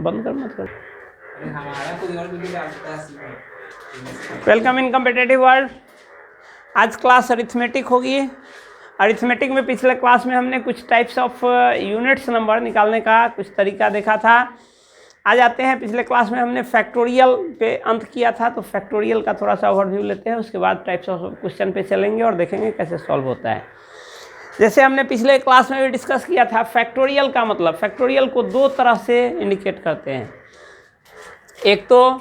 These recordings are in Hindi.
बंद कर मत कर। Welcome in competitive world. आज क्लास अरिथमेटिक होगी। अरिथमेटिक में पिछले क्लास में हमने कुछ टाइप्स ऑफ यूनिट्स नंबर निकालने का कुछ तरीका देखा था। आज आते हैं, पिछले क्लास में हमने फैक्टोरियल पे अंत किया था, तो फैक्टोरियल का थोड़ा सा ओवरव्यू लेते हैं, उसके बाद टाइप्स ऑफ क्वेश्चन पे चलेंगे और देखेंगे कैसे सॉल्व होता है। जैसे हमने पिछले क्लास में भी डिस्कस किया था, फैक्टोरियल का मतलब, फैक्टोरियल को दो तरह से इंडिकेट करते हैं। एक तो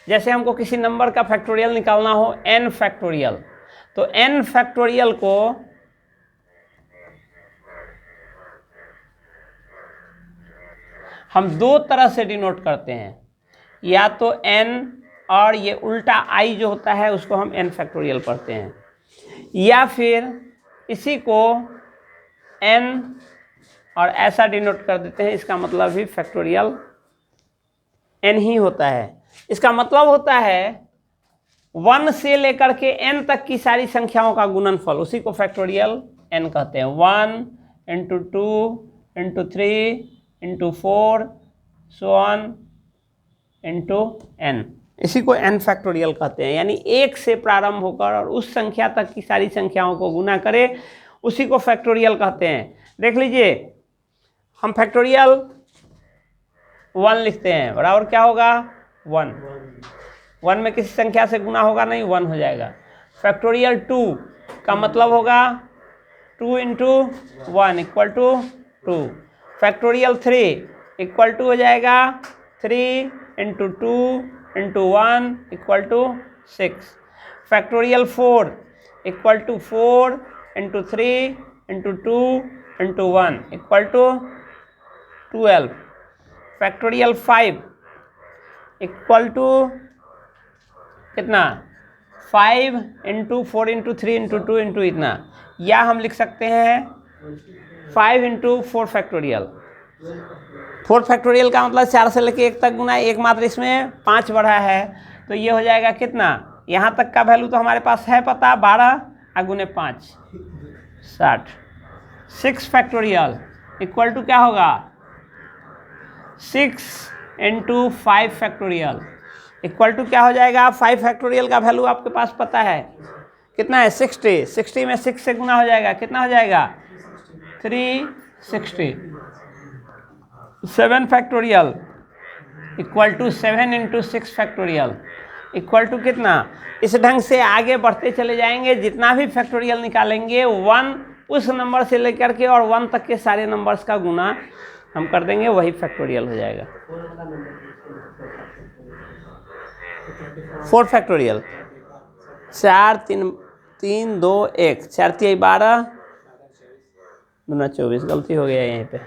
जैसे हमको किसी नंबर का फैक्टोरियल निकालना हो, n फैक्टोरियल, तो n फैक्टोरियल को हम दो तरह से डिनोट करते हैं। या तो n और ये उल्टा i जो होता है उसको हम n फैक्टोरियल पढ़ते हैं, या फिर इसी को n और ऐसा डिनोट कर देते हैं। इसका मतलब भी फैक्टोरियल n ही होता है। इसका मतलब होता है 1 से लेकर के n तक की सारी संख्याओं का गुणनफल, उसी को फैक्टोरियल n कहते हैं। 1 into 2 into 3 into 4 so on into n, इसी को n फैक्टोरियल कहते हैं। यानी 1 से प्रारंभ होकर और उस संख्या तक की सारी संख्याओं को गुना करे, उसी को फैक्टोरियल कहते हैं। देख लीजिए, हम फैक्टोरियल 1 लिखते हैं, बराबर क्या होगा 1। 1 में किसी संख्या से गुना होगा नहीं, 1 हो जाएगा। फैक्टोरियल 2 का मतलब होगा 2 into 1 equal to 2। Factorial 3 equal to हो जाएगा 3 into 2 into 1 equal to 6। Factorial 4 equal to 4 into 3 into 2 into 1 equal to 12। Factorial 5 equal to कितना, 5 इंटू 4 इंटू 3 इंटू 2 इंटू इतना, या हम लिख सकते हैं 5 इंटू 4 फैक्टोरियल। 4 फैक्टोरियल का मतलब 4 से लेके 1 तक गुना, एक मात्र इसमें 5 बढ़ा है, तो ये हो जाएगा कितना, यहाँ तक का वैल्यू तो हमारे पास है पता, 12 गुने 5 60। 6 फैक्टोरियल इक्वल टू क्या होगा 6 इंटू 5 फैक्टोरियल इक्वल टू क्या हो जाएगा, 5 फैक्टोरियल का वैल्यू आपके पास पता है कितना है 60। 60 में 6 से गुना हो जाएगा, कितना हो जाएगा 360। 7 factorial equal to 7 into 6 factorial equal to कितना। इस ढंग से आगे बढ़ते चले जाएंगे, जितना भी फैक्टोरियल निकालेंगे 1 उस नंबर से लेकर के और 1 तक के सारे नंबर्स का गुना हम कर देंगे, वही फैक्टोरियल हो जाएगा। 4 फैक्टोरियल 4 3 2 1, 4 3 12 2 24, गलती हो गया यहीं पे,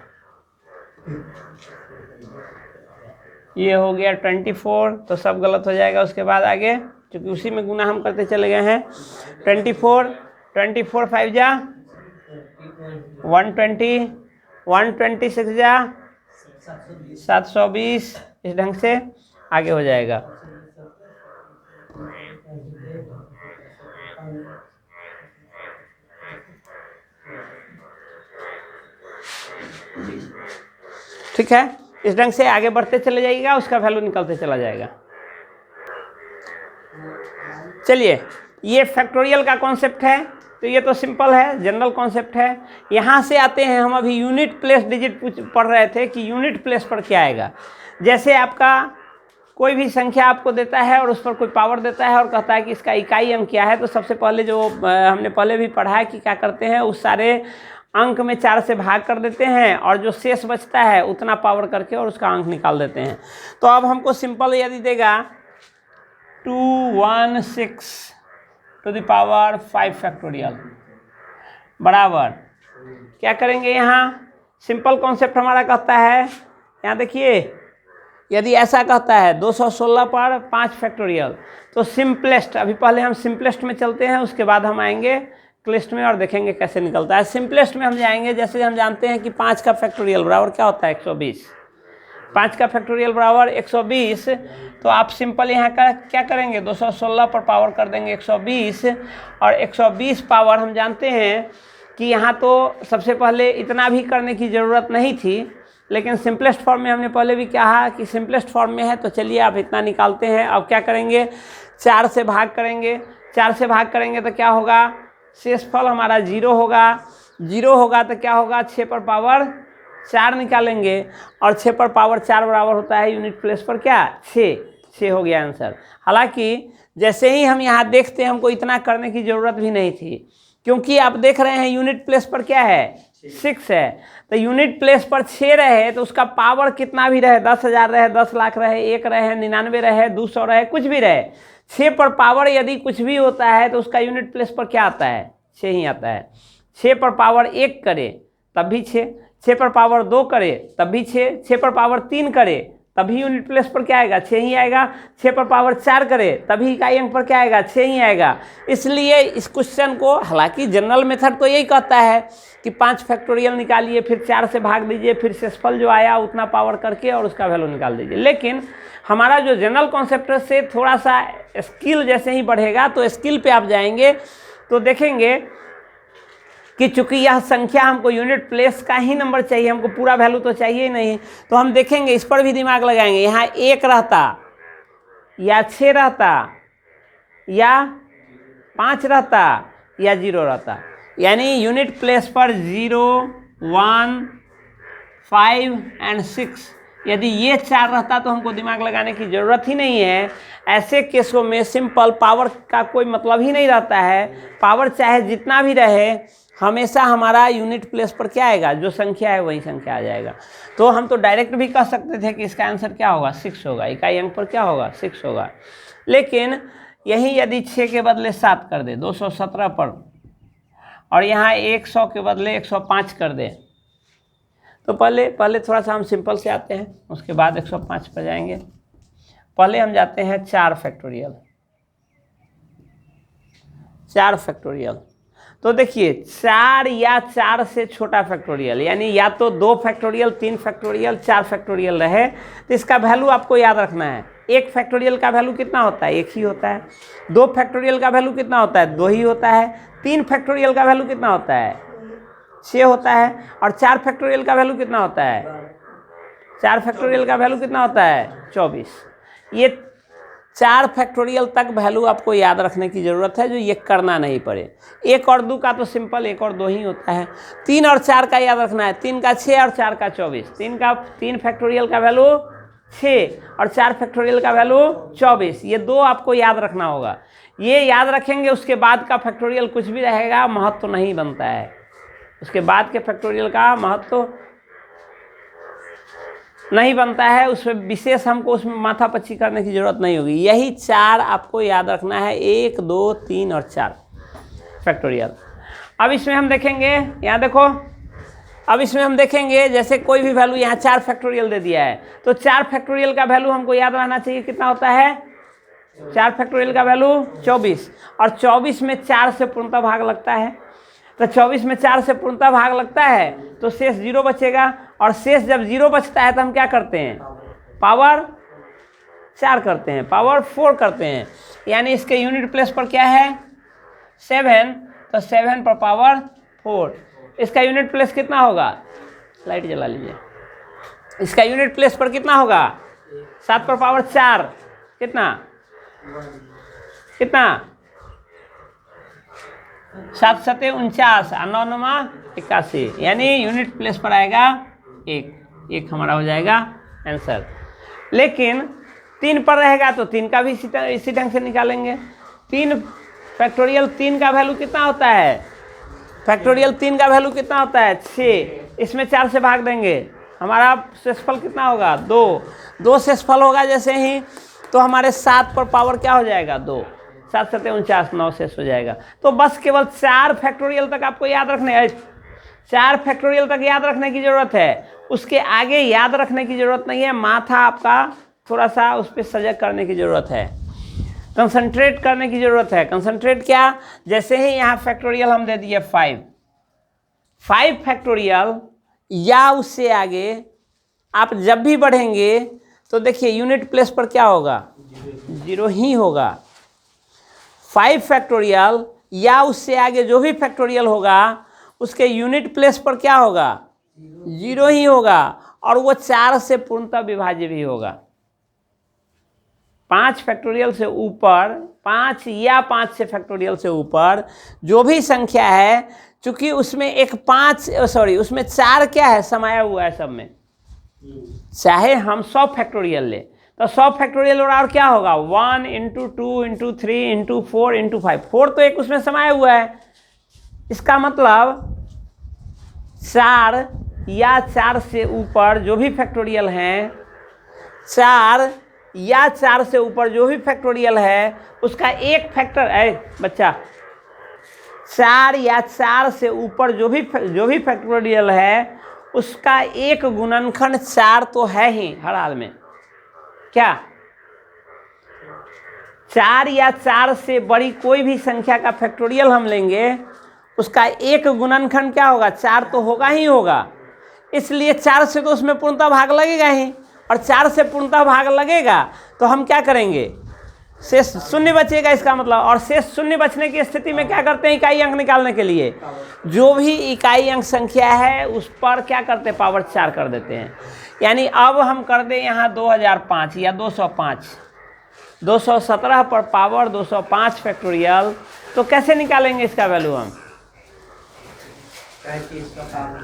ये हो गया 24, तो सब गलत हो जाएगा। उसके बाद आगे क्योंकि उसी में गुना हम करते चले गए हैं। 24 5 जा 120, 126 जा 720, इस ढंग से आगे हो जाएगा। ठीक है, इस ढंग से आगे बढ़ते चले जाइएगा, उसका वैल्यू निकलते चला जाएगा। चलिए, ये फैक्टोरियल का कॉन्सेप्ट है, तो ये तो सिंपल है, जनरल कॉन्सेप्ट है। यहाँ से आते हैं, हम अभी यूनिट प्लेस डिजिट पढ़ रहे थे कि यूनिट प्लेस पर क्या आएगा। जैसे आपका कोई भी संख्या आपको देता है और उस पर कोई पावर देता है और कहता है कि इसका इकाई अंक क्या है, तो सबसे पहले जो हमने पहले भी पढ़ा है कि क्या करते हैं, उस सारे अंक में 4 से भाग कर देते हैं और जो शेष बचता है उतना पावर करके और उसका अंक निकाल देते हैं। तो अब हमको सिंपल यदि देगा 216 टू द पावर 5 फैक्टोरियल बराबर क्या करेंगे, यहाँ सिंपल कॉन्सेप्ट हमारा कहता है, यहाँ देखिए यदि ऐसा कहता है 216 पर 5 फैक्टोरियल, तो सिंपलेस्ट, अभी पहले हम सिंपलेस्ट में चलते हैं, उसके बाद हम आएंगे क्लिस्ट में और देखेंगे कैसे निकलता है। सिंपलेस्ट में हम जाएंगे, जैसे हम जानते हैं कि 5 का फैक्टोरियल बराबर क्या होता है 120, 5 का फैक्टोरियल बराबर 120, तो आप सिंपल यहाँ का क्या करेंगे 216 पर पावर कर देंगे 120, और 120 पावर हम जानते हैं कि यहाँ तो सबसे पहले इतना भी करने की ज़रूरत नहीं थी, लेकिन सिंपलेस्ट फॉर्म में हमने पहले भी कहा कि सिंपलेस्ट फॉर्म में है, तो चलिए आप इतना निकालते हैं। अब क्या करेंगे, 4 से भाग करेंगे। 4 से भाग करेंगे तो क्या होगा, शेषफल हमारा 0 होगा। 0 होगा तो क्या होगा, 6 पर पावर 4 निकालेंगे, और 6 पर पावर 4 बराबर होता है यूनिट प्लेस पर क्या, 6 हो गया आंसर। हालांकि जैसे ही हम यहाँ देखते हैं, हमको इतना करने की ज़रूरत भी नहीं थी, क्योंकि आप देख रहे हैं यूनिट प्लेस पर क्या है, 6 है। तो यूनिट प्लेस पर 6 रहे तो उसका पावर कितना भी रहे, 10,000 रहे, 10 लाख रहे, 1 रहे, 99 रहे, 200 रहे, कुछ भी रहे, 6 पर पावर यदि कुछ भी होता है तो उसका यूनिट प्लेस पर क्या आता है, 6 ही आता है। 6 पर पावर 1 करे तब भी 6, 6 पर पावर 2 करे तब भी 6, 6 पर पावर 3 करे तभी यूनिट प्लेस पर क्या आएगा, 6 ही आएगा। 6 पर पावर 4 करे तभी इकाई अंक पर क्या आएगा, 6 ही आएगा। इसलिए इस क्वेश्चन को, हालांकि जनरल मेथड तो यही कहता है कि 5 फैक्टोरियल निकालिए, फिर 4 से भाग दीजिए, फिर शेषफल जो आया उतना पावर करके और उसका वैल्यू निकाल दीजिए। लेकिन हमारा जो जनरल कॉन्सेप्ट से थोड़ा सा स्किल जैसे ही बढ़ेगा, तो स्किल पे आप जाएंगे तो देखेंगे कि चूंकि यह संख्या हमको यूनिट प्लेस का ही नंबर चाहिए, हमको पूरा वैल्यू तो चाहिए ही नहीं, तो हम देखेंगे, इस पर भी दिमाग लगाएंगे। यहाँ 1 रहता या 6 रहता या 5 रहता या 0 रहता, यानी यूनिट प्लेस पर 0, 1, 5 एंड 6, यदि ये 4 रहता तो हमको दिमाग लगाने की ज़रूरत ही नहीं है। ऐसे केसों में सिंपल पावर का कोई मतलब ही नहीं रहता है। पावर चाहे जितना भी रहे, हमेशा हमारा यूनिट प्लेस पर क्या आएगा, जो संख्या है वही संख्या आ जाएगा। तो हम तो डायरेक्ट भी कह सकते थे कि इसका आंसर क्या होगा, 6 होगा, इकाई अंक पर क्या होगा, 6 होगा। लेकिन यही यदि 6 के बदले 7 कर दे 217 पर, और यहाँ 100 के बदले 105 कर दे, तो पहले थोड़ा सा हम सिंपल से आते हैं, उसके बाद 105 पर जाएंगे। पहले हम जाते हैं 4 फैक्टोरियल। 4 फैक्टोरियल, तो देखिए 4 या 4 से छोटा फैक्टोरियल, यानी या तो 2 फैक्टोरियल, 3 फैक्टोरियल, 4 फैक्टोरियल रहे, तो इसका वैल्यू आपको याद रखना है। 1 फैक्टोरियल का वैल्यू कितना होता है, 1 ही होता है। 2 फैक्टोरियल का वैल्यू कितना होता है, 2 ही होता है। 3 फैक्टोरियल का वैल्यू कितना होता है, 6 होता है। और 4 फैक्टोरियल का वैल्यू कितना होता है, 4 फैक्टोरियल का वैल्यू कितना होता है, 24। ये 4 फैक्टोरियल तक वैल्यू आपको याद रखने की ज़रूरत है, जो ये करना नहीं पड़े। 1 और 2 का तो सिंपल 1 और 2 ही होता है। 3 और 4 का याद रखना है, 3 का 6 और 4 का 24। 3 फैक्टोरियल का वैल्यू 6 और 4 फैक्टोरियल का वैल्यू 24। ये 2 आपको याद रखना होगा। ये याद रखेंगे, उसके बाद का फैक्टोरियल कुछ भी रहेगा, महत्व तो नहीं बनता है। उसके बाद के फैक्टोरियल का महत्व तो नहीं बनता है, उसमें विशेष हमको उसमें माथापच्ची करने की ज़रूरत नहीं होगी। यही 4 आपको याद रखना है, 1, 2, 3 और 4 फैक्टोरियल। अब इसमें हम देखेंगे, यहाँ देखो, अब इसमें हम देखेंगे जैसे कोई भी वैल्यू, यहाँ 4 फैक्टोरियल दे दिया है, तो 4 फैक्टोरियल का वैल्यू हमको याद रहना चाहिए, कितना होता है, 4 फैक्टोरियल का वैल्यू 24। और 24 में 4 से पूर्णतः भाग लगता है, तो 24 में 4 से पूर्णतः भाग लगता है तो शेष 0 बचेगा। और शेष जब 0 बचता है तो हम क्या करते हैं, पावर 4 करते हैं, पावर 4 करते हैं, यानी इसके यूनिट प्लेस पर क्या है, 7, तो 7 पर पावर 4। इसका यूनिट प्लेस कितना होगा, लाइट जला लीजिए, इसका यूनिट प्लेस पर कितना होगा, 7 पर पावर 4, कितना 7 7 49 और 9 9 81, यानी यूनिट प्लेस पर आएगा 1 हमारा हो जाएगा आंसर। लेकिन 3 पर रहेगा तो 3 का भी इसी ढंग से निकालेंगे। 3 फैक्टोरियल 3 का वैल्यू कितना होता है, फैक्टोरियल 3 का वैल्यू कितना होता है, 6। इसमें 4 से भाग देंगे, हमारा शेषफल कितना होगा, 2 शेषफल होगा जैसे ही, तो हमारे 7 पर पावर क्या हो जाएगा, 2, 7 7 49, 9 शेष हो जाएगा। तो बस केवल 4 फैक्टोरियल तक आपको याद रखने है, 4 फैक्टोरियल तक याद रखने की ज़रूरत है, उसके आगे याद रखने की ज़रूरत नहीं है। माथा आपका थोड़ा सा उस पर सजग करने की ज़रूरत है, कंसंट्रेट करने की ज़रूरत है। कंसंट्रेट क्या, जैसे ही यहाँ फैक्टोरियल हम दे दिए 5 फैक्टोरियल या उससे आगे आप जब भी बढ़ेंगे तो देखिए यूनिट प्लेस पर क्या होगा, 0 ही होगा। 5 फैक्टोरियल या उससे आगे जो भी फैक्टोरियल होगा उसके यूनिट प्लेस पर क्या होगा, 0 ही होगा। और वो 4 से पूर्णतः विभाज्य भी होगा। 5 फैक्टोरियल से ऊपर, 5 या 5 से फैक्टोरियल से ऊपर जो भी संख्या है, चूंकि उसमें उसमें 4 क्या है, समाया हुआ है सब में। चाहे हम 100 फैक्टोरियल ले तो 100 फैक्टोरियल और क्या होगा, 1 × 2 × 3 × 4 × 5, 4 तो एक उसमें समाया हुआ है। इसका मतलब 4 या 4 से ऊपर जो भी फैक्टोरियल हैं, 4 या 4 से ऊपर जो भी फैक्टोरियल है, उसका एक फैक्टर है बच्चा, 4 या 4 से ऊपर जो भी फैक्टोरियल है, उसका एक गुणनखंड 4 तो है ही हर हाल में। क्या 4 या 4 से बड़ी कोई भी संख्या का फैक्टोरियल हम लेंगे, उसका एक गुणनखंड क्या होगा, 4 तो होगा ही होगा। इसलिए 4 से तो उसमें पूर्णतः भाग लगेगा ही, और 4 से पूर्णतः भाग लगेगा तो हम क्या करेंगे, शेष शून्य बचेगा इसका मतलब। और शेष शून्य बचने की स्थिति में क्या करते हैं, इकाई अंक निकालने के लिए जो भी इकाई अंक संख्या है उस पर क्या करते हैं, पावर 4 कर देते हैं। यानी अब हम कर दें यहाँ 2005 या 205, 217 पर पावर 205 फैक्टोरियल, तो कैसे निकालेंगे इसका वैल्यू, हम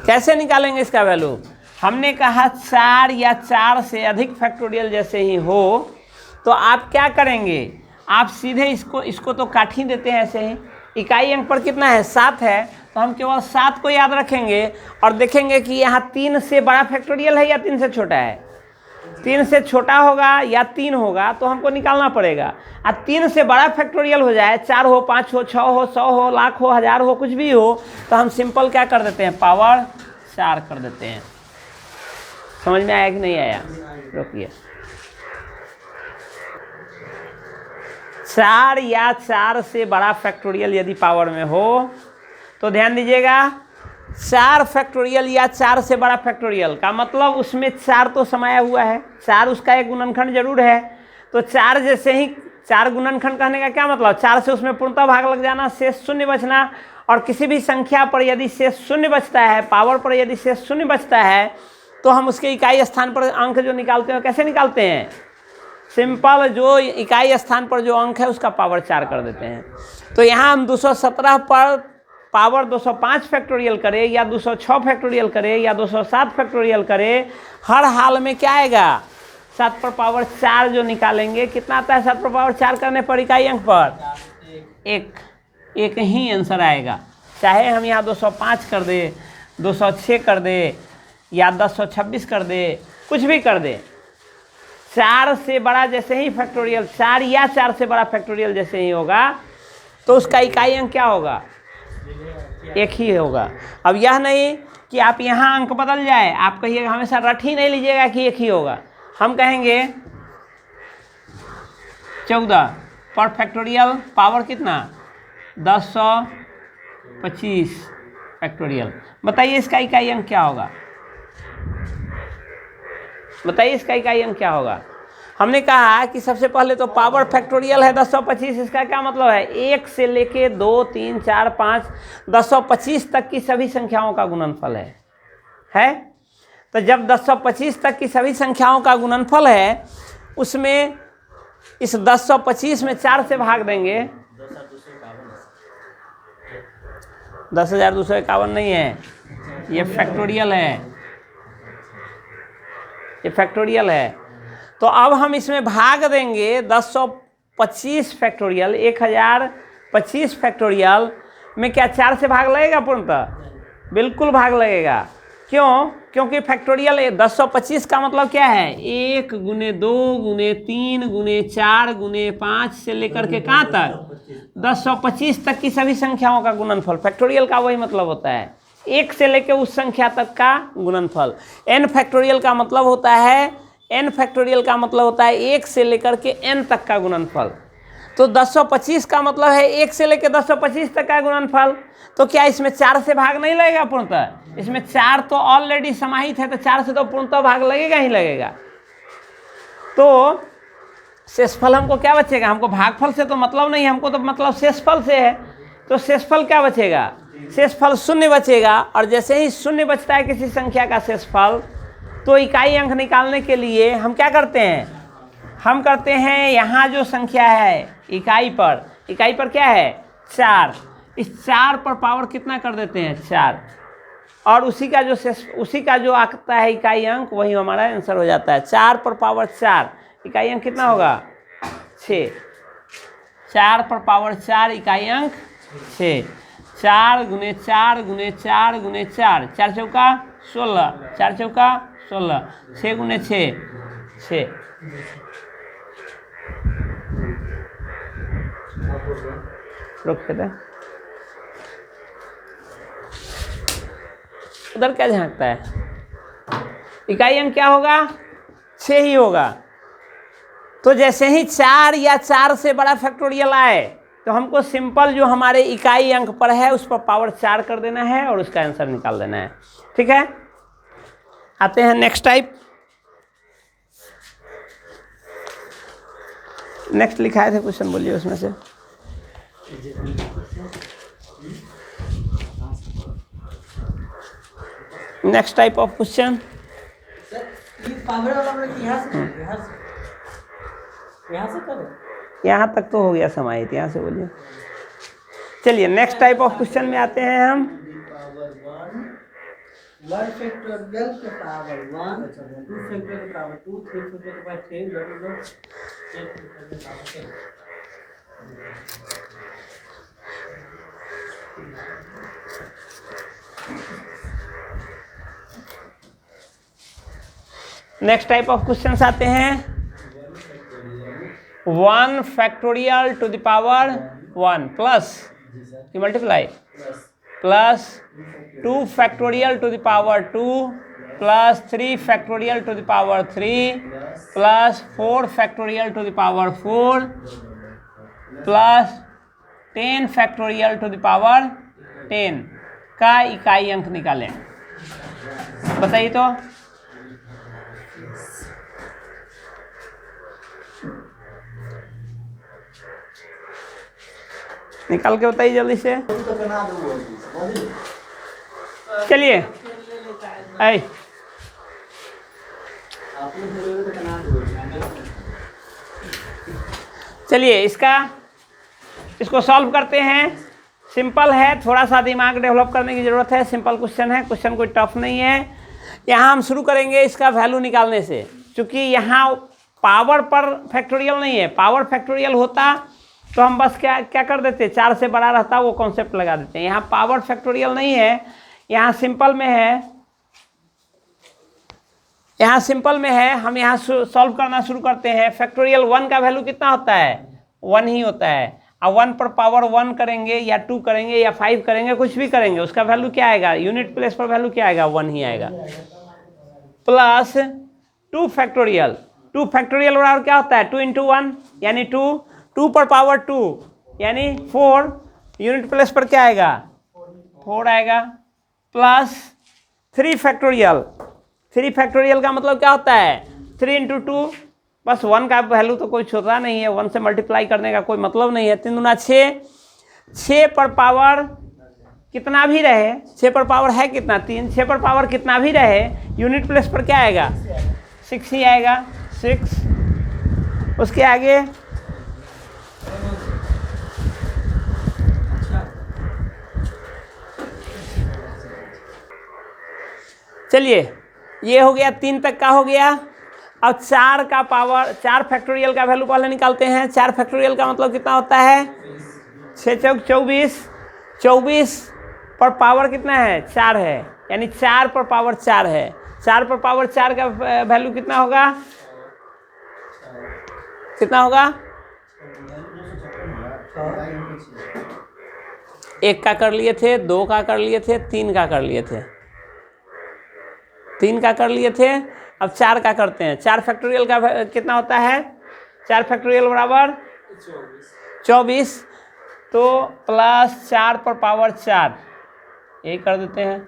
कैसे निकालेंगे इसका वैल्यू। हमने कहा 4 या 4 से अधिक फैक्टोरियल जैसे ही हो तो आप क्या करेंगे, आप सीधे इसको तो काट ही देते हैं ऐसे ही। इकाई अंक पर कितना है, 7 है, तो हम केवल 7 को याद रखेंगे और देखेंगे कि यहाँ 3 से बड़ा फैक्टोरियल है या 3 से छोटा है। 3 से छोटा होगा या 3 होगा तो हमको निकालना पड़ेगा। अब 3 से बड़ा फैक्टोरियल हो जाए, 4 हो, 5 हो, 6 हो, 100 हो, लाख हो, 1000 हो, कुछ भी हो, तो हम सिंपल क्या कर देते हैं, पावर 4 कर देते हैं। समझ में आया कि नहीं आया, रुकिए। 4 या 4 से बड़ा फैक्टोरियल यदि पावर में हो तो ध्यान दीजिएगा, 4 फैक्टोरियल या 4 से बड़ा फैक्टोरियल का मतलब उसमें 4 तो समाया हुआ है, 4 उसका एक गुणनखंड जरूर है। तो 4 जैसे ही 4 गुणनखंड कहने का क्या मतलब, 4 से उसमें पूर्णतः भाग लग जाना, शेष शून्य बचना। और किसी भी संख्या पर यदि शेष शून्य बचता है, पावर पर यदि शेष शून्य बचता है, तो हम उसके इकाई स्थान पर अंक जो निकालते हैं कैसे निकालते हैं, सिंपल, जो इकाई स्थान पर जो अंक है उसका पावर 4 कर देते हैं। तो यहाँ हम 217 पर पावर 205 फैक्टोरियल करें या 206 फैक्टोरियल करें या 207 फैक्टोरियल करें, हर हाल में क्या आएगा, 7 पर पावर 4 जो निकालेंगे, कितना आता है 7 पर पावर 4 करने पर इकाई अंक पर, एक ही आंसर आएगा। चाहे हम यहाँ 205 कर दे, 206 कर दे या 1026 कर दे, कुछ भी कर दे, 4 से बड़ा जैसे ही फैक्टोरियल, 4 या 4 से बड़ा फैक्टोरियल जैसे ही होगा तो उसका इकाई अंक क्या होगा, एक ही होगा। अब यह नहीं कि आप यहाँ अंक बदल जाए, आप कहिएगा, हमेशा रट ही नहीं लीजिएगा कि एक ही होगा। हम कहेंगे 14 पर फैक्टोरियल पावर कितना, 1025 फैक्टोरियल। बताइए इसका इकाई अंक क्या होगा, बताइए इसका इकाई अंक क्या होगा। हमने कहा कि सबसे पहले तो पावर फैक्टोरियल है 1025, इसका क्या मतलब है, 1 से लेके 2, 3, 4, 5, 1025 तक की सभी संख्याओं का गुणनफल है। तो जब 1025 तक की सभी संख्याओं का गुणनफल है, उसमें इस 1025 में 4 से भाग देंगे, 10,251 नहीं है, ये फैक्टोरियल है, ये फैक्टोरियल है। तो अब हम इसमें भाग देंगे 1025 फैक्टोरियल, 1025 फैक्टोरियल में क्या 4 से भाग लगेगा पूर्णतः, बिल्कुल भाग लगेगा। क्यों, क्योंकि फैक्टोरियल 1025 का मतलब क्या है, 1 × 2 × 3 × 4 × 5 से लेकर के कहाँ तक, 1025 तक की सभी संख्याओं का गुणनफल, फैक्टोरियल का वही मतलब होता है, 1 से लेकर उस संख्या तक का गुणनफल। n फैक्टोरियल का मतलब होता है, n फैक्टोरियल का मतलब होता है 1 से लेकर के n तक का गुणनफल। तो 1025 का मतलब है 1 से लेकर 1025 तक का गुणनफल। तो क्या इसमें 4 से भाग नहीं लगेगा पूर्णतः, इसमें 4 तो ऑलरेडी समाहित है, तो 4 से तो पूर्णतः भाग लगेगा ही लगेगा। तो शेषफल हमको क्या बचेगा, हमको भागफल से तो मतलब नहीं, हमको तो मतलब शेषफल से है। तो शेषफल क्या बचेगा, शेषफल 0 बचेगा। और जैसे ही 0 बचता है किसी संख्या का शेषफल, तो इकाई अंक निकालने के लिए हम क्या करते हैं, हम करते हैं यहाँ जो संख्या है इकाई पर क्या है 4, इस 4 पर पावर कितना कर देते हैं 4, और उसी का जो आता है इकाई अंक वही हमारा आंसर हो जाता है। 4 पर पावर 4 इकाई अंक कितना होगा 6, 4 पर पावर 4 इकाई अंक 6, 4 गुने 4 गुने 4 गुने 4, 4 चौका 16, 4 चौका 16, 6 गुने 6 6। रुक देते हैं, उधर क्या झांकता है, इकाई अंक क्या होगा 6 ही होगा। तो जैसे ही 4 या 4 से बड़ा फैक्टोरियल आए तो हमको सिंपल जो हमारे इकाई अंक पर है उस पर पावर 4 कर देना है और उसका आंसर निकाल देना है। ठीक है, आते हैं नेक्स्ट टाइप। नेक्स्ट लिखाए थे क्वेश्चन, बोलिए उसमें से। नेक्स्ट टाइप ऑफ क्वेश्चन, यहाँ तक तो हो गया समाहित, यहाँ से बोलिए। चलिए नेक्स्ट टाइप ऑफ क्वेश्चन में आते हैं हम। 1 फैक्टोरियल के पावर 1, 2 फैक्टोरियल के पावर 2, 3 फैक्टोरियल के पावर 10, 8 फैक्टोरियल के power 10। Next type of questions आते हैं। 1 factorial two the power 1 plus multiply plus 2 factorial two the power 2 plus 3 factorial two the power 3 plus 4 factorial two the power 4 plus 10 factorial two the power 10 का इकाई अंक निकालें। बताइए तो। निकाल के बताइए जल्दी से। चलिए आई चलिए इसको सॉल्व करते हैं। सिंपल है, थोड़ा सा दिमाग डेवलप करने की ज़रूरत है। सिंपल क्वेश्चन है, क्वेश्चन कोई टफ नहीं है। यहाँ हम शुरू करेंगे इसका वैल्यू निकालने से, क्योंकि यहाँ पावर पर फैक्टोरियल नहीं है। पावर फैक्टोरियल होता तो हम बस क्या कर देते, 4 से बड़ा रहता वो कॉन्सेप्ट लगा देते हैं। यहाँ पावर फैक्टोरियल नहीं है, यहाँ सिंपल में है। यहाँ सिंपल में है, हम यहाँ सॉल्व करना शुरू करते हैं। फैक्टोरियल 1 का वैल्यू कितना होता है 1 ही होता है। अब 1 पर पावर 1 करेंगे या 2 करेंगे या 5 करेंगे, कुछ भी करेंगे, उसका वैल्यू क्या आएगा, यूनिट प्लेस पर वैल्यू क्या आएगा 1 ही आएगा। प्लस 2 फैक्टोरियल, 2 फैक्टोरियल बराबर क्या होता है 2 × 1 यानी 2, 2 पर पावर 2 यानी 4, यूनिट प्लेस पर क्या आएगा 4 आएगा। प्लस 3 फैक्टोरियल, 3 फैक्टोरियल का मतलब क्या होता है 3 × 2, बस 1 का वैल्यू तो कोई छोटा नहीं है, 1 से मल्टीप्लाई करने का कोई मतलब नहीं है। 3 दूना 6, 6 पर पावर कितना भी रहे, 6 पर पावर है कितना 3, 6 पर पावर कितना भी रहे, यूनिट प्लेस पर क्या आएगा 6 ही आएगा। 6 उसके आगे चलिए ये हो गया, 3 तक का हो गया। अब 4 का पावर, 4 फैक्टोरियल का वैल्यू पहले निकालते हैं। 4 फैक्टोरियल का मतलब कितना होता है 6 चौक 24, 24 पर पावर कितना है 4 है, यानी 4 पर पावर 4 है। 4 पर पावर 4 का वैल्यू कितना होगा, कितना होगा 1 का कर लिए थे, 2 का कर लिए थे, 3 का कर लिए थे, 3 का कर लिए थे। अब 4 का करते हैं। 4 फैक्टोरियल का कितना होता है 4 फैक्टोरियल बराबर 24, तो प्लस 4 पर पावर 4 यही कर देते हैं।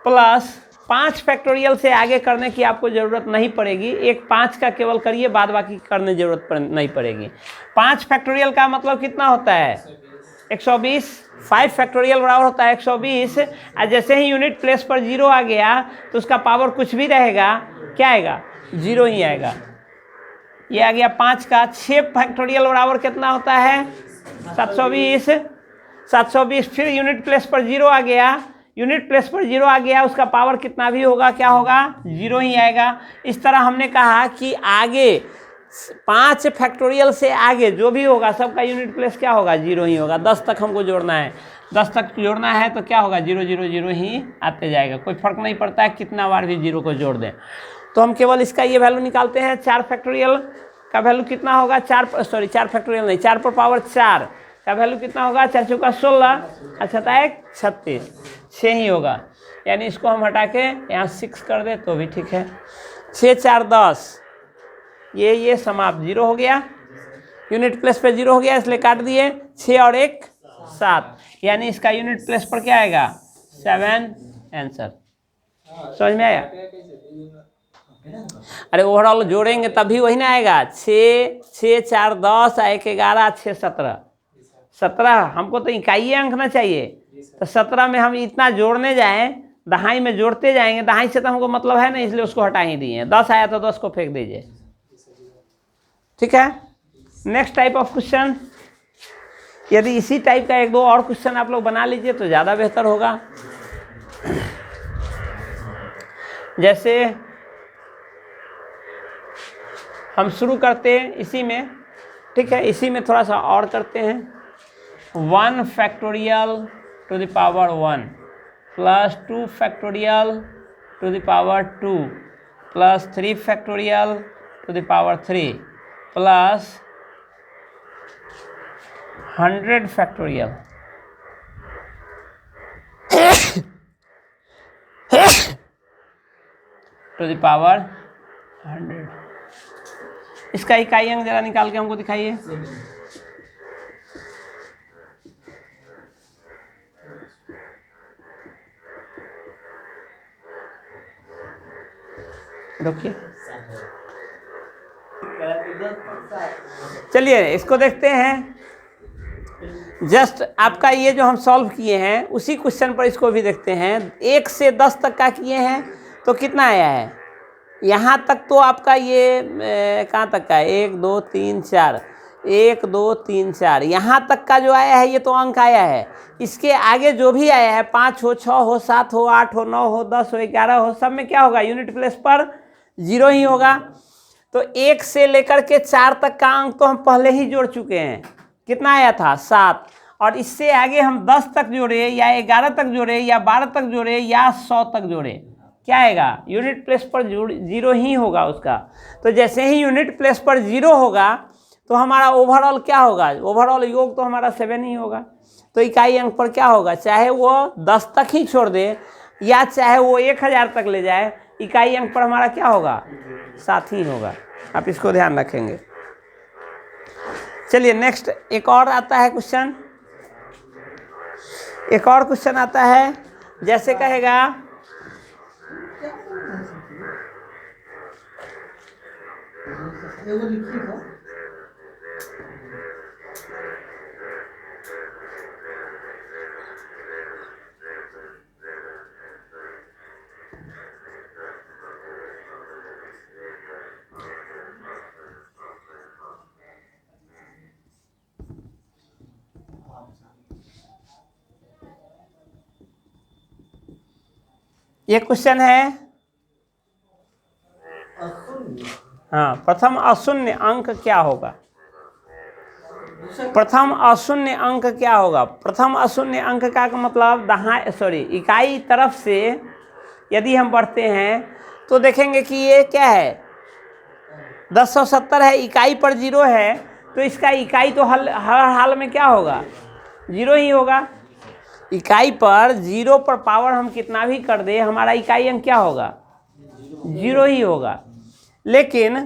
प्लस 5 फैक्टोरियल से आगे करने की आपको ज़रूरत नहीं पड़ेगी, एक 5 का केवल करिए, बाद बाकी करने की ज़रूरत नहीं पड़ेगी। 5 फैक्टोरियल का मतलब कितना होता है 120, 5 फैक्टोरियल बराबर होता है 120। और जैसे ही यूनिट प्लेस पर 0 आ गया तो उसका पावर कुछ भी रहेगा, क्या आएगा, 0 ही आएगा। ये आ गया 5 का। 6 फैक्टोरियल बराबर कितना होता है, 720। 720 फिर यूनिट प्लेस पर 0 आ गया, यूनिट प्लेस पर 0 आ गया, उसका पावर कितना भी होगा, क्या होगा, 0 ही आएगा। इस तरह हमने कहा कि आगे 5 फैक्टोरियल से आगे जो भी होगा सबका यूनिट प्लेस क्या होगा, 0 ही होगा। 10 तक हमको जोड़ना है, 10 तक जोड़ना है तो क्या होगा, 0 0 0 ही आते जाएगा, कोई फर्क नहीं पड़ता है कितना बार भी 0 को जोड़ दें। तो हम केवल इसका ये वैल्यू निकालते हैं। 4 फैक्टोरियल का वैल्यू कितना होगा, 4 फैक्टोरियल नहीं, 4 पर पावर 4 का वैल्यू कितना होगा, 4 चौका 16, अच्छा था 1 36, 6 ही होगा। यानी इसको हम हटा के यहाँ 6 कर दे तो भी ठीक है। 6 4 10, ये समाप्त, 0 हो गया, यूनिट प्लेस पे 0 हो गया इसलिए काट दिए। 6 और 1 7, यानी इसका यूनिट प्लेस पर क्या आएगा, 7 आंसर। समझ में आया? अरे ओवरऑल जोड़ेंगे तभी वही ना आएगा। 6 6 4 10, 1 11, 6 17, 17 हमको तो इकाई अंक ना चाहिए, तो 17 में हम इतना जोड़ने जाएं, दहाई में जोड़ते जाएंगे, दहाई से तो हमको मतलब है ना, इसलिए उसको हटा ही दिए। 10 आया तो 10 को फेंक दीजिए, ठीक है। नेक्स्ट टाइप ऑफ क्वेश्चन, यदि इसी टाइप का 1 2 और क्वेश्चन आप लोग बना लीजिए तो ज़्यादा बेहतर होगा। जैसे हम शुरू करते हैं इसी में, ठीक है, इसी में थोड़ा सा और करते हैं। 1 factorial two the power 1 plus 2 factorial two the power 2 plus 3 factorial two the power 3 plus 100 factorial two the power 100। इसका इकाई अंक जरा निकाल के हमको दिखाइए। देखिए, चलिए इसको देखते हैं। जस्ट आपका ये जो हम सॉल्व किए हैं उसी क्वेश्चन पर इसको भी देखते हैं। 1 से 10 तक का किए हैं तो कितना आया है, यहाँ तक तो आपका ये कहाँ तक का है, 1 2 3 4, 1 2 3 4, यहाँ तक का जो आया है ये तो अंक आया है। इसके आगे जो भी आया है, 5 हो, 6 हो, 7 हो, 8 हो, 9 हो, 10 हो, 11 हो, सब में क्या होगा, यूनिट प्लेस पर 0 ही होगा। तो 1 से लेकर के 4 तक का अंक तो हम पहले ही जोड़ चुके हैं, कितना आया था, 7। और इससे आगे हम 10 तक जोड़े या 11 तक जोड़े या 12 तक जोड़े या 100 तक जोड़े, क्या आएगा, यूनिट प्लेस पर 0 ही होगा उसका। तो जैसे ही यूनिट प्लेस पर 0 होगा तो हमारा ओवरऑल क्या होगा, ओवरऑल योग तो हमारा 7 ही होगा। तो इकाई अंक पर क्या होगा, चाहे वो 10 तक ही छोड़ दे या चाहे वो 1000 तक ले जाए, इकाई अंक पर हमारा क्या होगा, 7 ही होगा। आप इसको ध्यान रखेंगे। चलिए नेक्स्ट एक और आता है क्वेश्चन, एक और क्वेश्चन आता है। जैसे कहेगा ये क्वेश्चन है, हाँ, प्रथम अशून्य अंक क्या होगा, प्रथम अशून्य अंक क्या होगा। प्रथम अशून्य अंक का मतलब इकाई तरफ से यदि हम बढ़ते हैं तो देखेंगे कि ये क्या है, 1070 है, इकाई पर 0 है, तो इसका इकाई तो हर हाल में क्या होगा, 0 ही होगा। इकाई पर 0 पर पावर हम कितना भी कर दे, हमारा इकाई अंक क्या होगा, 0 ही होगा। लेकिन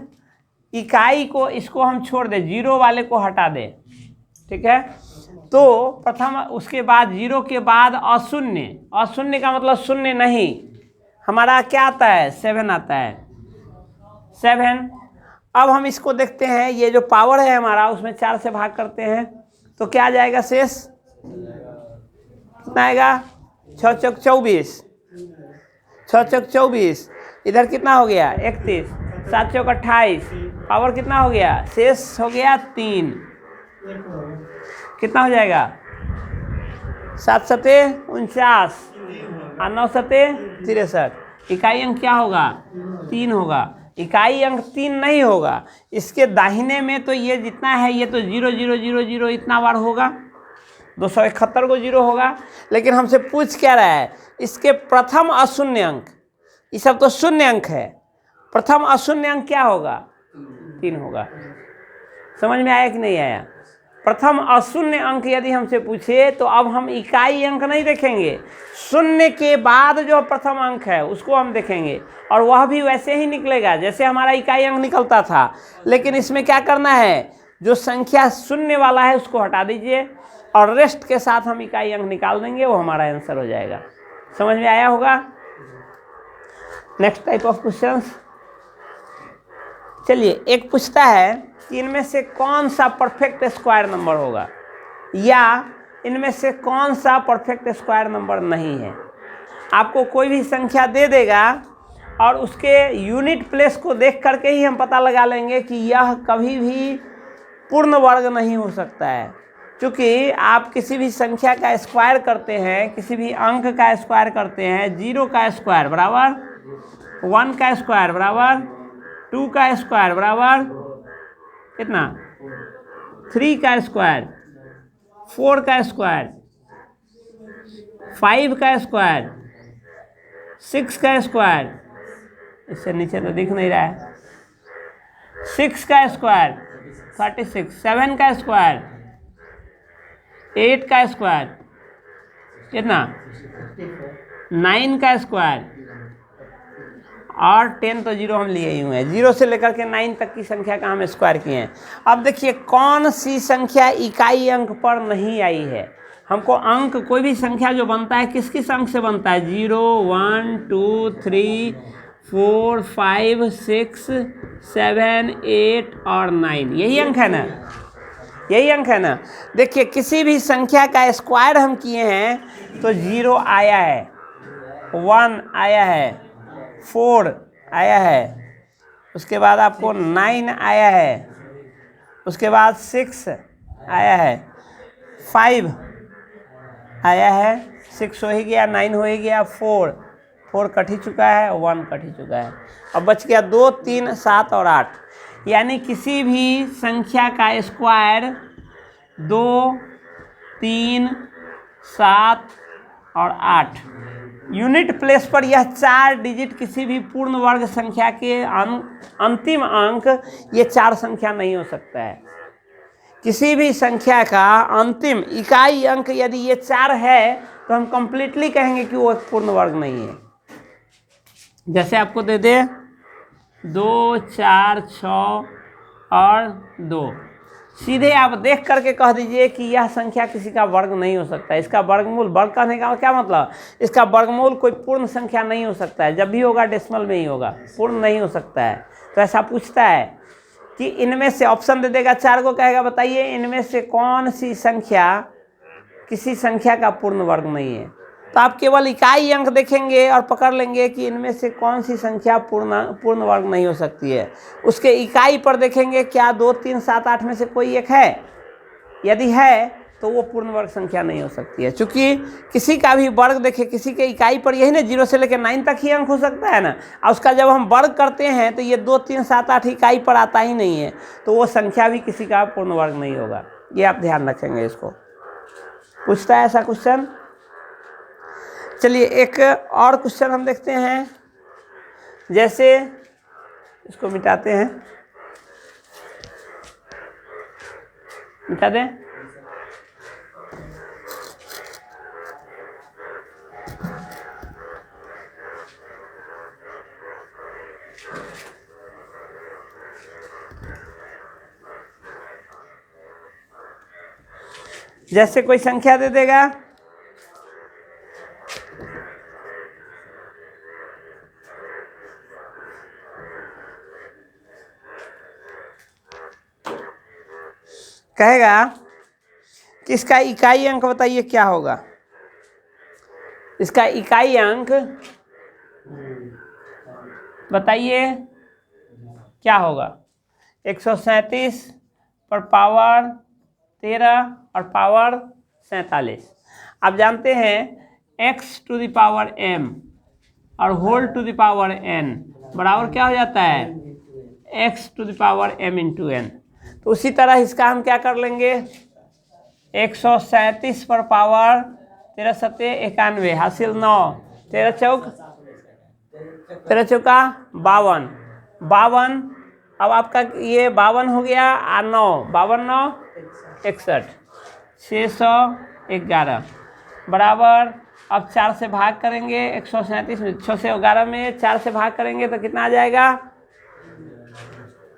इकाई को इसको हम छोड़ दे, 0 वाले को हटा दे, ठीक है। तो प्रथम उसके बाद 0 के बाद अशून्य, अशून्य का मतलब शून्य नहीं, हमारा क्या आता है, 7 आता है, 7। अब हम इसको देखते हैं, ये जो पावर है हमारा उसमें 4 से भाग करते हैं तो क्या आ जाएगा शेष, कितना आएगा 6 चौक 24, 6 चौक 24, इधर कितना हो गया 31, 7 चौक 28, पावर कितना हो गया, शेष हो गया 3, कितना हो जाएगा 7 सते 49 और 9 सते 63, इकाई अंक क्या होगा 3 होगा। इकाई अंक 3 नहीं होगा, इसके दाहिने में तो ये जितना है ये तो 0 0 0 0 इतना बार होगा, 271 को 0 होगा। लेकिन हमसे पूछ क्या रहा है, इसके प्रथम अशून्य अंक, ये सब तो शून्य अंक है, प्रथम अशून्य अंक क्या होगा 3 होगा। समझ में आया कि नहीं आया। प्रथम अशून्य अंक यदि हमसे पूछे तो अब हम इकाई अंक नहीं देखेंगे, शून्य के बाद जो प्रथम अंक है उसको हम देखेंगे, और वह भी वैसे ही निकलेगा जैसे हमारा इकाई अंक निकलता था। लेकिन इसमें क्या करना है, जो संख्या शून्य वाला है उसको हटा दीजिए और रेस्ट के साथ हम इकाई अंक निकाल देंगे, वो हमारा आंसर हो जाएगा। समझ में आया होगा। नेक्स्ट टाइप ऑफ क्वेश्चंस, चलिए एक पूछता है कि इनमें से कौन सा परफेक्ट स्क्वायर नंबर होगा, या इनमें से कौन सा परफेक्ट स्क्वायर नंबर नहीं है। आपको कोई भी संख्या दे देगा और उसके यूनिट प्लेस को देख करके ही हम पता लगा लेंगे कि यह कभी भी पूर्ण वर्ग नहीं हो सकता है। क्योंकि आप किसी भी संख्या का स्क्वायर करते हैं, किसी भी अंक का स्क्वायर करते हैं, 0 का स्क्वायर बराबर 1 का स्क्वायर बराबर 2 का स्क्वायर बराबर कितना 3 का स्क्वायर, 4 का स्क्वायर, 5 का स्क्वायर, 6 का स्क्वायर, इससे नीचे तो दिख नहीं रहा है, 6 का स्क्वायर 36, 7 का स्क्वायर, 8 का स्क्वायर कितना 9 का स्क्वायर, और 10 तो 0 हम लिए ही हुए हैं, 0 से लेकर के 9 तक की संख्या का हम स्क्वायर किए हैं। अब देखिए कौन सी संख्या इकाई अंक पर नहीं आई है। हमको अंक कोई भी संख्या जो बनता है किस किस अंक से बनता है, 0 1 2 3 4 5 6 7 8 और 9, यही अंक है ना, यही अंक है ना। देखिए किसी भी संख्या का स्क्वायर हम किए हैं तो 0 आया है, 1 आया है, 4 आया है, उसके बाद आपको 9 आया है, उसके बाद 6 आया है, 5 आया है, 6 हो ही गया, 9 हो ही गया, 4 कट ही चुका है, 1 कट ही चुका है। अब बच गया 2 3 7 और 8, यानी किसी भी संख्या का स्क्वायर 2 3 7 और 8 यूनिट प्लेस पर यह 4 डिजिट किसी भी पूर्ण वर्ग संख्या के अंतिम अंक, ये 4 संख्या नहीं हो सकता है। किसी भी संख्या का अंतिम इकाई अंक यदि ये 4 है तो हम कंप्लीटली कहेंगे कि वो एक पूर्ण वर्ग नहीं है। जैसे आपको दे दे 2 4 6 और 2, सीधे आप देख करके कह दीजिए कि यह संख्या किसी का वर्ग नहीं हो सकता। इसका वर्गमूल, वर्ग कहने का क्या मतलब, इसका वर्गमूल कोई पूर्ण संख्या नहीं हो सकता है, जब भी होगा डेसिमल में ही होगा, पूर्ण नहीं हो सकता है। तो ऐसा पूछता है कि इनमें से, ऑप्शन दे देगा 4 को, कहेगा बताइए इनमें से कौन सी संख्या किसी संख्या का पूर्ण वर्ग नहीं है। तो आप केवल इकाई अंक देखेंगे और पकड़ लेंगे कि इनमें से कौन सी संख्या पूर्ण वर्ग नहीं हो सकती है। उसके इकाई पर देखेंगे क्या 2 3 7 8 में से कोई एक है, यदि है तो वो पूर्ण वर्ग संख्या नहीं हो सकती है। क्योंकि किसी का भी वर्ग देखे, किसी के इकाई पर यही ना 0 से लेकर 9 तक ही अंक हो सकता है ना, और उसका जब हम वर्ग करते हैं तो ये 2 3 7 8 इकाई पर आता ही नहीं है, तो वो संख्या भी किसी का पूर्ण वर्ग नहीं होगा। ये आप ध्यान रखेंगे। इसको पूछता है ऐसा क्वेश्चन। चलिए एक और क्वेश्चन हम देखते हैं, जैसे इसको मिटाते हैं, मिटा दें। जैसे कोई संख्या दे देगा कहेगा कि इसका इकाई अंक बताइए क्या होगा। इसका इकाई अंक बताइए क्या होगा? 137 पर पावर 13 और पावर 47। आप जानते हैं x to the power m और whole to the power n बराबर क्या हो जाता है? x to the power m into n। तो उसी तरह इसका हम क्या कर लेंगे? 137 पर पावर 13 सत्ते 91 हासिल 9, 13 चौक 13 चौका 52, 52। अब आपका ये 52 हो गया और 9, 52 9 61, 611 बराबर। अब 4 से भाग करेंगे 137 में, 611 में 4 से भाग करेंगे तो कितना आ जाएगा?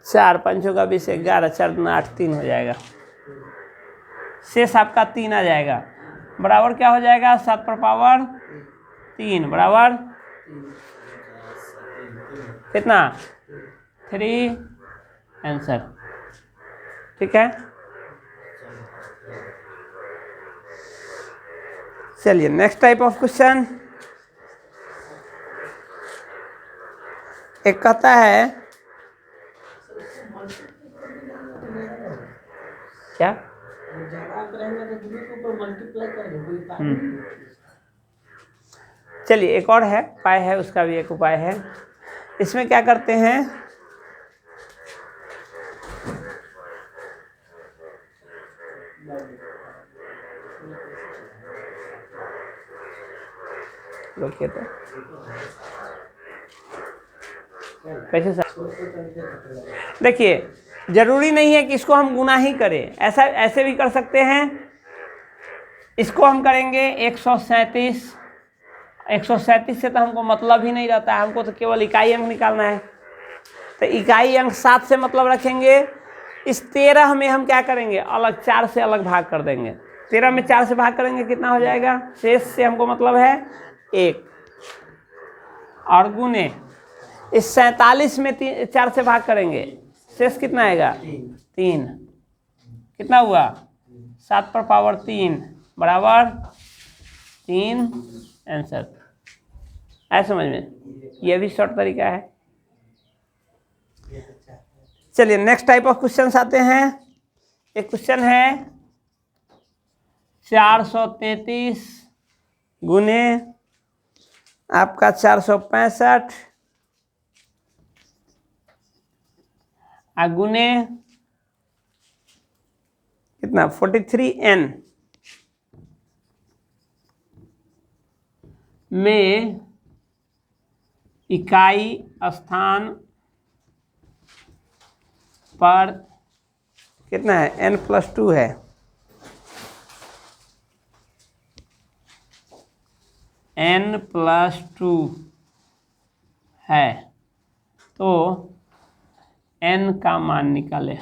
4 5 का 20 11, 4 2 8 3 हो जाएगा। शेष आपका 3 आ जाएगा बराबर क्या हो जाएगा? 7 पर पावर 3 बराबर कितना? 3 आंसर। ठीक है, चलिए नेक्स्ट टाइप ऑफ क्वेश्चन। एक कहता है क्या? चलिए एक और है उपाय है, उसका भी एक उपाय है। इसमें क्या करते हैं? रोकिए तो कैसे सर? देखिए जरूरी नहीं है कि इसको हम गुना ही करें, ऐसे भी कर सकते हैं। इसको हम करेंगे 137 से तो हमको मतलब ही नहीं रहता है, हमको तो केवल इकाई अंक निकालना है। तो इकाई अंक 7 से मतलब रखेंगे। इस 13 में हम क्या करेंगे? अलग 4 से अलग भाग कर देंगे। 13 में 4 से भाग करेंगे कितना हो जाएगा? शेष से हमको मतलब है 1 और गुने इस 47 में 4 से भाग करेंगे, शेष कितना आएगा? 3। कितना हुआ? 7 पर पावर 3 बराबर 3 आंसर। आया समझ में? यह भी शॉर्ट तरीका है। चलिए नेक्स्ट टाइप ऑफ क्वेश्चंस आते हैं। एक क्वेश्चन है 433 गुने आपका 465 गुने कितना? 43n में इकाई स्थान पर कितना है? n+2 है। n+2 है तो n का मान निकाले।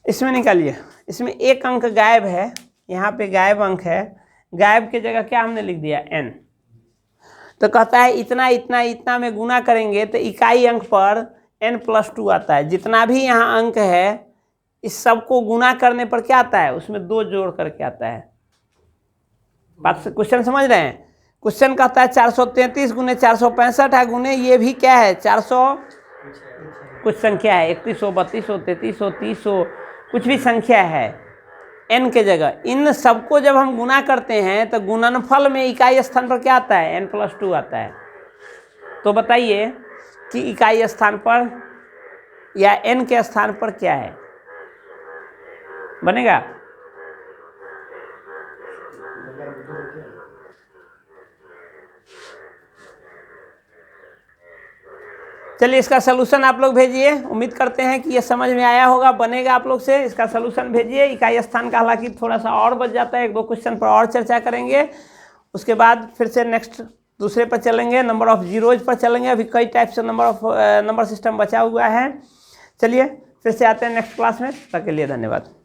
इसमें निकालिए। इसमें एक अंक गायब है, यहाँ पे गायब अंक है। गायब की जगह क्या हमने लिख दिया? n। तो कहता है इतना इतना इतना में गुना करेंगे तो इकाई अंक पर n+2 आता है। जितना भी यहाँ अंक है इस सबको गुना करने पर क्या आता है? उसमें 2 जोड़ करके आता है। बात से क्वेश्चन समझ रहे हैं? क्वेश्चन कहता है 433 गुने 465 है गुने ये भी क्या है? 400 कुछ संख्या है, 3100 3200 3300 3000 कुछ भी संख्या है n के जगह। इन सबको जब हम गुना करते हैं तो गुणनफल में इकाई स्थान पर क्या आता है? n+2 आता है। तो बताइए कि इकाई स्थान पर या n के स्थान पर क्या है बनेगा? चलिए इसका सलूशन आप लोग भेजिए। उम्मीद करते हैं कि ये समझ में आया होगा, बनेगा आप लोग से। इसका सलूशन भेजिए। इकाई स्थान का हालांकि थोड़ा सा और बच जाता है, 1-2 क्वेश्चन पर और चर्चा करेंगे। उसके बाद फिर से नेक्स्ट दूसरे पर चलेंगे, नंबर ऑफ जीरोज पर चलेंगे। अभी कई टाइप से नंबर सिस्टम बचा हुआ है। चलिए फिर फिर से आते हैं नेक्स्ट क्लास में, तब तक के लिए धन्यवाद।